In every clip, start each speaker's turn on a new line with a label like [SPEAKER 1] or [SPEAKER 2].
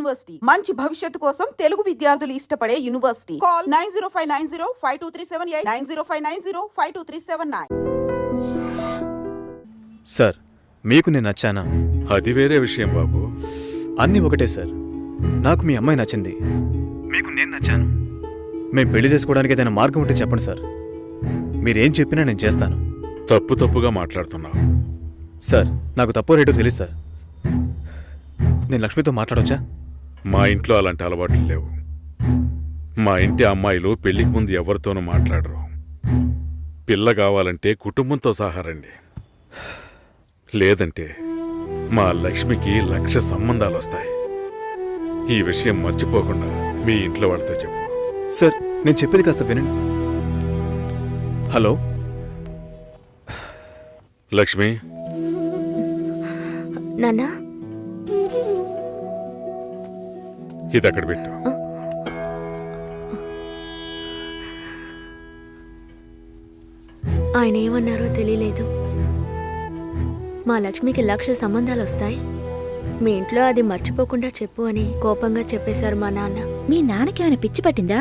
[SPEAKER 1] University మంచి భవిష్యత్తు కోసం తెలుగు విద్యార్థులు ఇష్టపడే యూనివర్సిటీ. కాల్ 9059052378 9059052379.
[SPEAKER 2] సార్, మీకు నేను నచ్చానా?
[SPEAKER 3] అది వేరే విషయం బాబు.
[SPEAKER 2] అన్నీ ఒకటే సార్. నాకు మీ అమ్మాయి నచ్చింది, మీకు నేను నచ్చాను. మేము పెళ్లి చేసుకోవడానికి ఏదైనా మార్గం ఉంటే చెప్పండి సార్. మీరేం చెప్పినా నేను చేస్తాను.
[SPEAKER 3] తప్పుగా మాట్లాడుతున్నావు.
[SPEAKER 2] సార్, నాకు తప్పో రేటో తెలుసు సార్. నేను లక్ష్మితో మాట్లాడొచ్చా?
[SPEAKER 3] మా ఇంట్లో అలాంటి అలవాట్లు లేవు. మా ఇంటి అమ్మాయిలు పెళ్లికి ముందు ఎవరితోనూ మాట్లాడరు. పిల్ల కావాలంటే కుటుంబంతో సహా రండి, లేదంటే మా లక్ష్మికి 1,00,000 సంబంధాలు వస్తాయి. ఈ విషయం మర్చిపోకుండా మీ ఇంట్లో వాళ్ళతో చెప్పు.
[SPEAKER 2] సార్, నేను చెప్పేది కాస్త వినండి. హలో
[SPEAKER 3] లక్ష్మి.
[SPEAKER 4] నాన్నా,
[SPEAKER 3] ఇది అక్కడ పెట్టు.
[SPEAKER 4] ఆయన ఏమన్నారో తెలియలేదు. మా లక్ష్మికి 1,00,000 సంబంధాలు వస్తాయి, మీ ఇంట్లో అది మర్చిపోకుండా చెప్పు అని కోపంగా చెప్పేశారు మా నాన్న.
[SPEAKER 5] మీ నాన్నకేమైనా పిచ్చి పట్టిందా?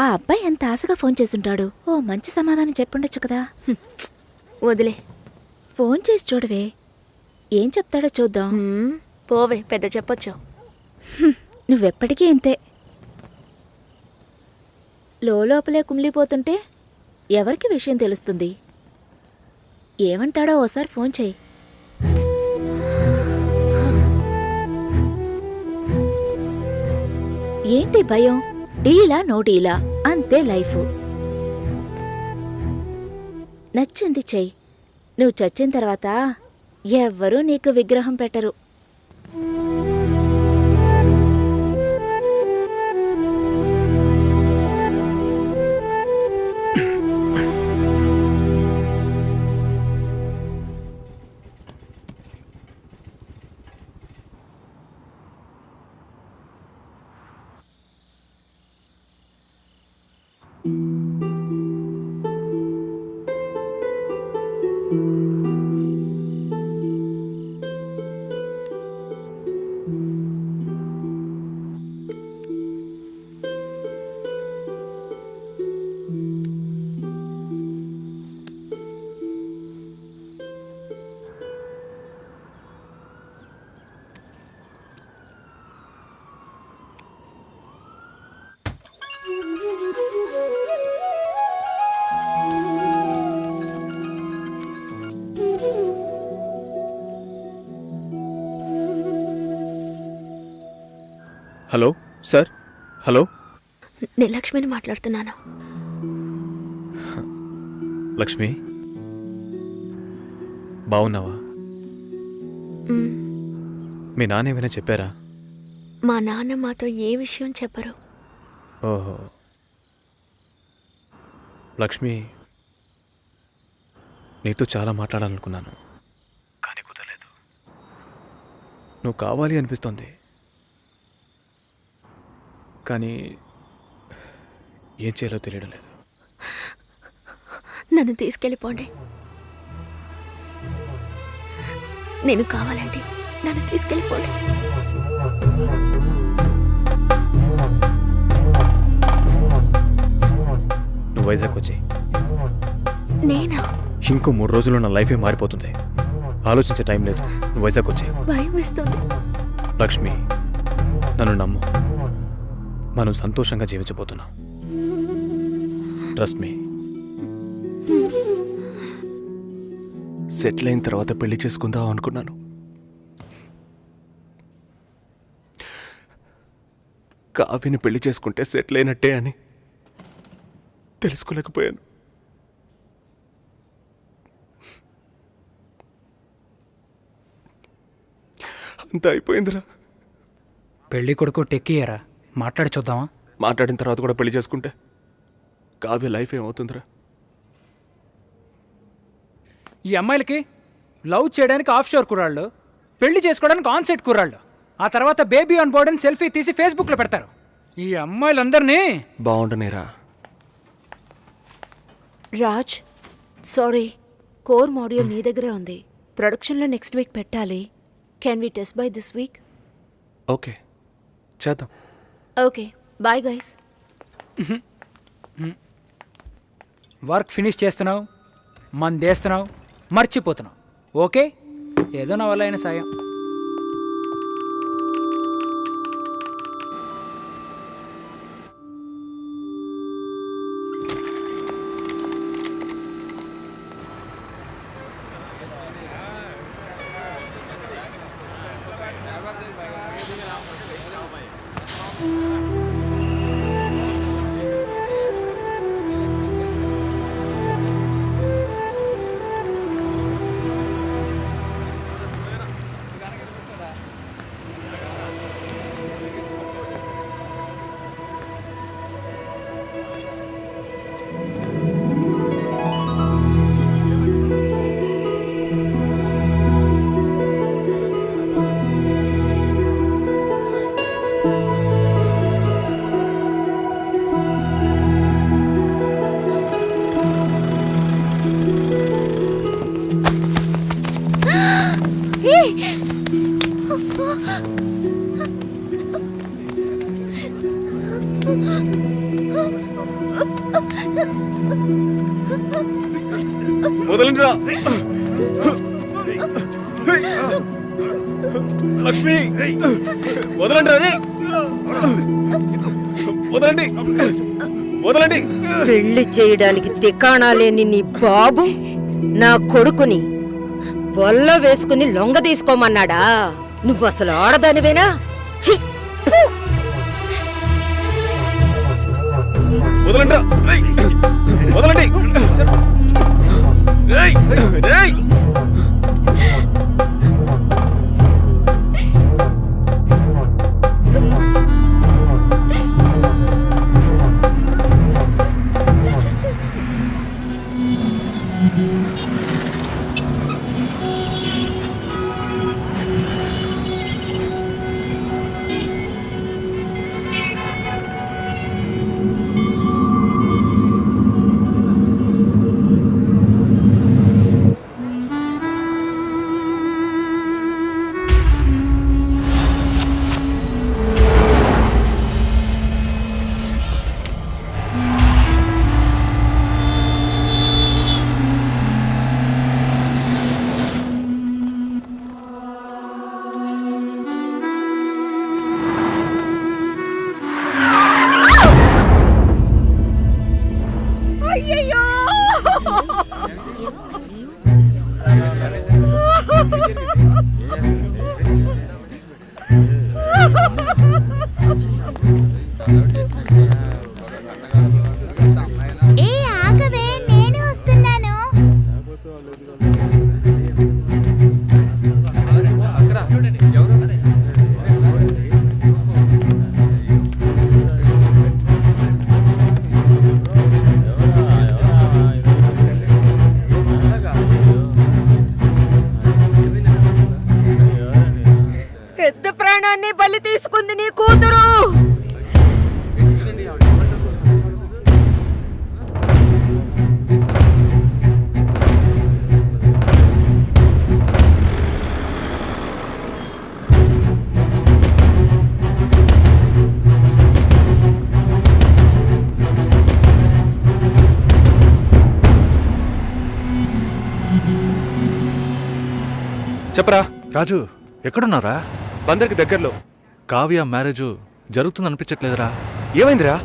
[SPEAKER 5] ఆ అబ్బాయి ఎంత ఆశగా ఫోన్ చేస్తుంటాడు. ఓ మంచి సమాధానం చెప్పుండొచ్చు కదా.
[SPEAKER 4] వదిలే,
[SPEAKER 5] ఫోన్ చేసి చూడవే, ఏం చెప్తాడో చూద్దాం.
[SPEAKER 4] పోవే, పెద్ద చెప్పొచ్చు.
[SPEAKER 5] నువ్వెప్పటికీ ఇంతే, లోపలే కుమిలిపోతుంటే ఎవరికి విషయం తెలుస్తుంది? ఏమంటాడో ఓసారి ఫోన్ చేయి. ఏంటి భయం? డీలా నో డీలా, అంతే లైఫ్. నచ్చింది చెయ్యి. నువ్వు చచ్చిన తర్వాత ఎవ్వరూ నీకు విగ్రహం పెట్టరు.
[SPEAKER 2] Hello sir. హలో,
[SPEAKER 4] నేను లక్ష్మిని మాట్లాడుతున్నాను.
[SPEAKER 2] లక్ష్మి, బావున్నావా? మీ నాన్న ఏమైనా చెప్పారా?
[SPEAKER 4] మా నాన్న మాతో ఏ విషయం చెప్పరు.
[SPEAKER 2] ఓహో, లక్ష్మి, నీతో చాలా మాట్లాడాలనుకున్నాను, కానీ కుదరలేదు. నువ్వు కావాలి అనిపిస్తోంది, కానీ ఏం చేయాలో తెలియడం లేదు.
[SPEAKER 4] నన్ను తీసుకెళ్ళిపోండి. నేను కావాలంటే నన్ను తీసుకెళ్ళిపోండి.
[SPEAKER 2] నువ్వు వైజాగ్ వచ్చి.
[SPEAKER 4] నేనా?
[SPEAKER 2] ఇంకో 3 రోజుల్లో నా లైఫే మారిపోతుంది. ఆలోచించే టైం లేదు. నువ్వు వైజాగ్ వచ్చి.
[SPEAKER 4] భయం వేస్తుంది.
[SPEAKER 2] లక్ష్మి, నన్ను నమ్ము. మనం సంతోషంగా జీవించబోతున్నాం. Trust me.
[SPEAKER 6] సెటిల్ అయిన తర్వాత పెళ్లి చేసుకుందాం అనుకున్నాను. కావ్యని పెళ్లి చేసుకుంటే సెటిల్ అయినట్టే అని తెలుసుకోలేకపోయాను. అంతా అయిపోయిందిరా.
[SPEAKER 7] పెళ్లి కొడుకు టెక్కియరా, మాట్లాడి చూద్దామా?
[SPEAKER 6] మాట్లాడిన తర్వాత కూడా పెళ్లి చేసుకుంటే కావ్య లైఫ్ ఏమవుతుందిరా?
[SPEAKER 7] ఈ అమ్మాయిలకి లవ్ చేయడానికి ఆఫ్ షోర్ కుర్రాళ్ళు, పెళ్లి చేసుకోవడానికి ఆన్ సెట్ కుర్రాళ్ళు, ఆ తర్వాత బేబీ ఆన్ బోర్డ్ అని సెల్ఫీ తీసి ఫేస్బుక్లో పెడతారు. ఈ అమ్మాయిలందరినీ
[SPEAKER 6] బాగుండనేరా.
[SPEAKER 5] రాజ్, సారీ, కోర్ మాడ్యూల్ నీ దగ్గరే ఉంది. ప్రొడక్షన్లో నెక్స్ట్ వీక్ పెట్టాలి. Can we test by this week?
[SPEAKER 6] Okay, చేద్దాం.
[SPEAKER 5] Okay bye guys.
[SPEAKER 7] Work finish చేస్తున్నావు, మందేస్తున్నావు, మర్చిపోతున్నావు. ఓకే, ఏదో నా వల్ల అయిన సాయం.
[SPEAKER 2] వదలండిరా లక్ష్మి, వదలండి రా. వదలండి, వదలండి.
[SPEAKER 8] పెళ్లి చేయడానికి తికాణా లేని నీ బాబు నా కొడుకుని వల్ల వేసుకుని లొంగ తీసుకోమన్నాడా? నువ్వు అసలు ఆడదానివేనా? ఛీ! ఫు!
[SPEAKER 2] వదలండి రా. వదలండి. రేయ్, రేయ్.
[SPEAKER 5] ఏ ఆగవే, నేను వస్తున్నాను.
[SPEAKER 8] పెద్ద ప్రాణాన్ని బలి తీసుకుంది నీ కూతురు.
[SPEAKER 6] చెప్పరా.
[SPEAKER 9] రాజు ఎక్కడున్నారా?
[SPEAKER 6] బందర్కి దగ్గరలో.
[SPEAKER 9] కావ్య మ్యారేజ్ జరుగుతుంది అనిపించట్లేదురా?
[SPEAKER 6] ఏమైందిరా?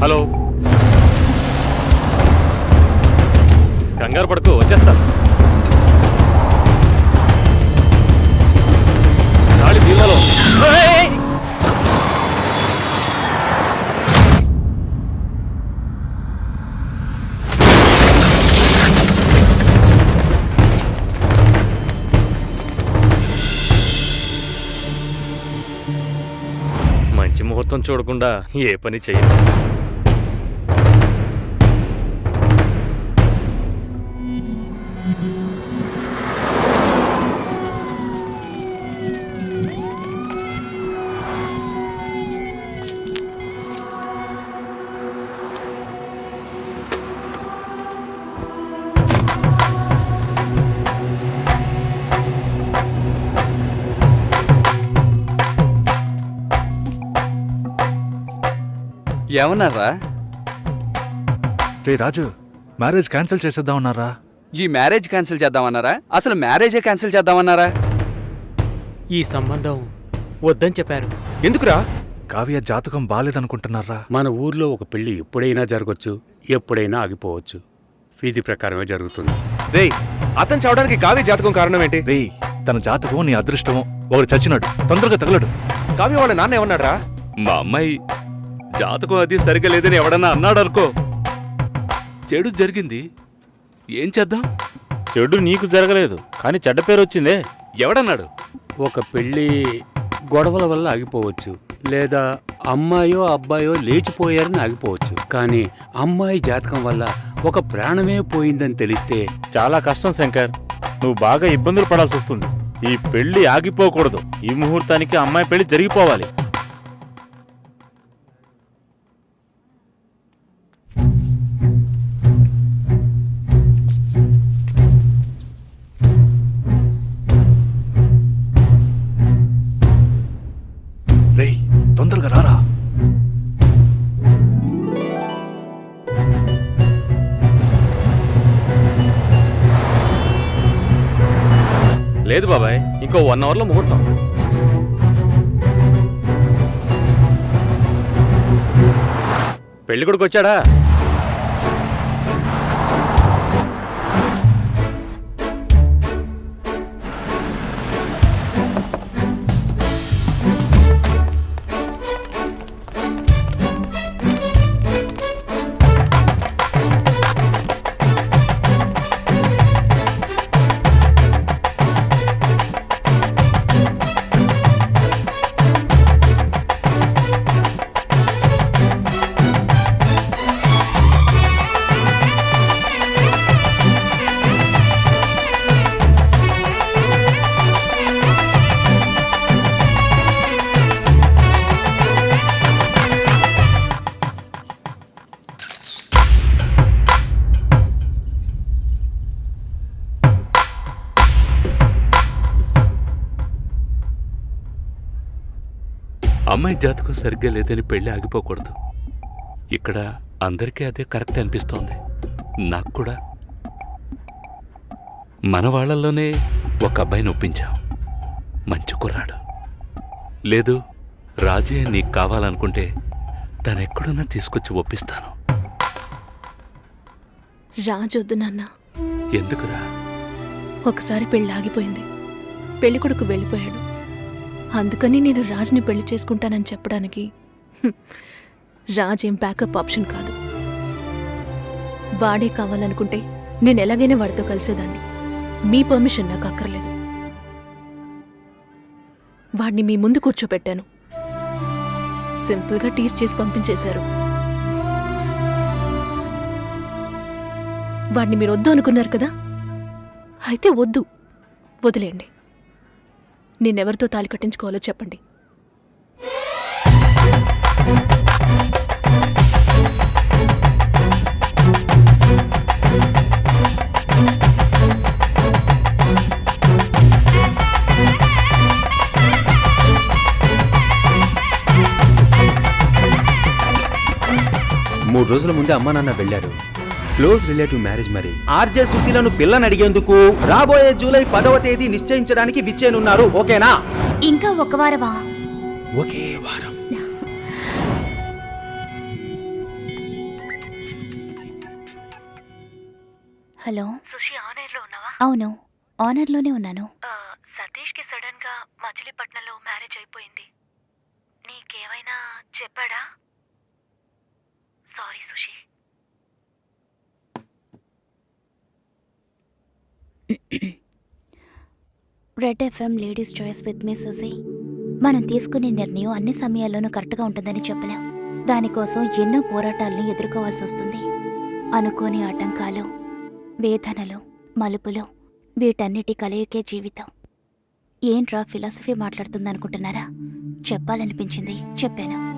[SPEAKER 6] హలో, కంగారు పడుకో, వచ్చేస్తా. గాలి దీనిలో.
[SPEAKER 10] మంచి ముహూర్తం చూడకుండా ఏ పని చెయ్యను.
[SPEAKER 11] ఏమన్నారా?
[SPEAKER 9] రే రాజు, మ్యారేజ్ క్యాన్సిల్ చేసేద్దామన్నారా?
[SPEAKER 11] ఈ మ్యారేజ్ క్యాన్సిల్ చేద్దామన్నారా? అసలు మ్యారేజే క్యాన్సిల్ చేద్దామన్నారా?
[SPEAKER 10] ఈ సంబంధం వద్దని చెప్పారు.
[SPEAKER 6] ఎందుకురా?
[SPEAKER 9] కావ్య జాతకం బాలేదనుకుంటున్నారా?
[SPEAKER 12] మన ఊర్లో ఒక పెళ్లి ఎప్పుడైనా జరగచ్చు, ఎప్పుడైనా ఆగిపోవచ్చు. విధి ప్రకారమే జరుగుతుంది.
[SPEAKER 6] రేయ్, అతను చావడానికి కావ్య జాతకం కారణం ఏంటి?
[SPEAKER 9] రే, తన జాతకం నీ అదృష్టమో. ఒకడు చచ్చినాడు, తొందరగా తగలడు.
[SPEAKER 6] కావ్య వాళ్ళ నాన్న ఏమన్నాడ్రా?
[SPEAKER 3] మా అమ్మాయి జాతకం అది సరిగా లేదని ఎవడన్నా అన్నాడనుకో, చెడు జరిగింది, ఏం చేద్దాం?
[SPEAKER 10] చెడు నీకు జరగలేదు, కానీ చెడ్డ పేరు వచ్చిందే.
[SPEAKER 3] ఎవడన్నాడు?
[SPEAKER 12] ఒక పెళ్లి గొడవల వల్ల ఆగిపోవచ్చు, లేదా అమ్మాయో అబ్బాయో లేచిపోయారని ఆగిపోవచ్చు. కానీ అమ్మాయి జాతకం వల్ల ఒక ప్రాణమే పోయిందని తెలిస్తే
[SPEAKER 10] చాలా కష్టం శంకర్. నువ్వు బాగా ఇబ్బందులు పడాల్సి వస్తుంది. ఈ పెళ్లి ఆగిపోకూడదు. ఈ ముహూర్తానికి అమ్మాయి పెళ్లి జరిగిపోవాలి.
[SPEAKER 9] రేయ్, తొందరగా రారా.
[SPEAKER 10] లేదు బాబాయ్, ఇంకో 1 అవర్లో ముహూర్తం. పెళ్లి కొడుకు వచ్చాడా?
[SPEAKER 3] అమ్మాయి జాతకం సరిగ్గా లేదని పెళ్లి ఆగిపోకూడదు. ఇక్కడ అందరికీ అదే కరెక్ట్ అనిపిస్తోంది, నాకు కూడా. మన వాళ్ళల్లోనే ఒక అబ్బాయిని ఒప్పించాం, మంచి కుర్రాడు. లేదు, రాజే నీకు కావాలనుకుంటే తనెక్కడున్నా తీసుకొచ్చి ఒప్పిస్తాను.
[SPEAKER 4] రాజొద్దు నాన్న.
[SPEAKER 3] ఎందుకురా?
[SPEAKER 4] ఒకసారి పెళ్ళి ఆగిపోయింది, పెళ్లి కొడుకు వెళ్ళిపోయాడు. అందుకని నేను రాజ్ని పెళ్లి చేసుకుంటానని చెప్పడానికి రాజ్ ఏం బ్యాకప్ ఆప్షన్ కాదు. వాడే కావాలనుకుంటే నేను ఎలాగైనా వాడితో కలిసేదాన్ని. మీ పర్మిషన్ నాకు అక్కర్లేదు. వాడిని మీ ముందు కూర్చోపెట్టాను, సింపుల్గా టీస్ చేసి పంపించేశారు. వాడిని మీరు వద్దు అనుకున్నారు కదా, అయితే వద్దు, వదిలేయండి. నేనెవరితో తాళి కట్టించుకోవాలో చెప్పండి.
[SPEAKER 10] మూడు రోజుల ముందే అమ్మా నాన్న వెళ్ళారు. క్లోజ్ రిలేటివ్ మ్యారేజ్ మరి. ఆర్జే సుశీలను పిల్లని అడిగేందుకు రాబోయే జూలై 10వ తేదీ నిశ్చయించడానికి విచ్చేనున్నారు. ఓకేనా?
[SPEAKER 5] ఇంకా ఒక వారమా?
[SPEAKER 10] ఒకే వారం.
[SPEAKER 5] హలో
[SPEAKER 4] సుషి ఆనర్లో ఉన్నావా?
[SPEAKER 5] అవును, ఆనర్లోనే ఉన్నాను.
[SPEAKER 4] సతీష్కి సడన్ గా మచిలీపట్నంలో మ్యారేజ్ అయిపోయింది. నీకేమైనా చెప్పాడా? Sorry Sushi.
[SPEAKER 5] Red FM ladies choice with me Susi. మనం తీసుకునే నిర్ణయం అన్ని సమయాల్లోనూ కరెక్ట్గా ఉంటుందని చెప్పలేం. దానికోసం ఎన్నో పోరాటాల్ని ఎదుర్కోవాల్సి వస్తుంది. అనుకోని ఆటంకాలు, వేదనలు, మలుపులు, వీటన్నిటి కలయికే జీవితం. ఏంట్రా ఫిలాసఫీ మాట్లాడుతుందనుకుంటున్నారా? చెప్పాలనిపించింది, చెప్పాను.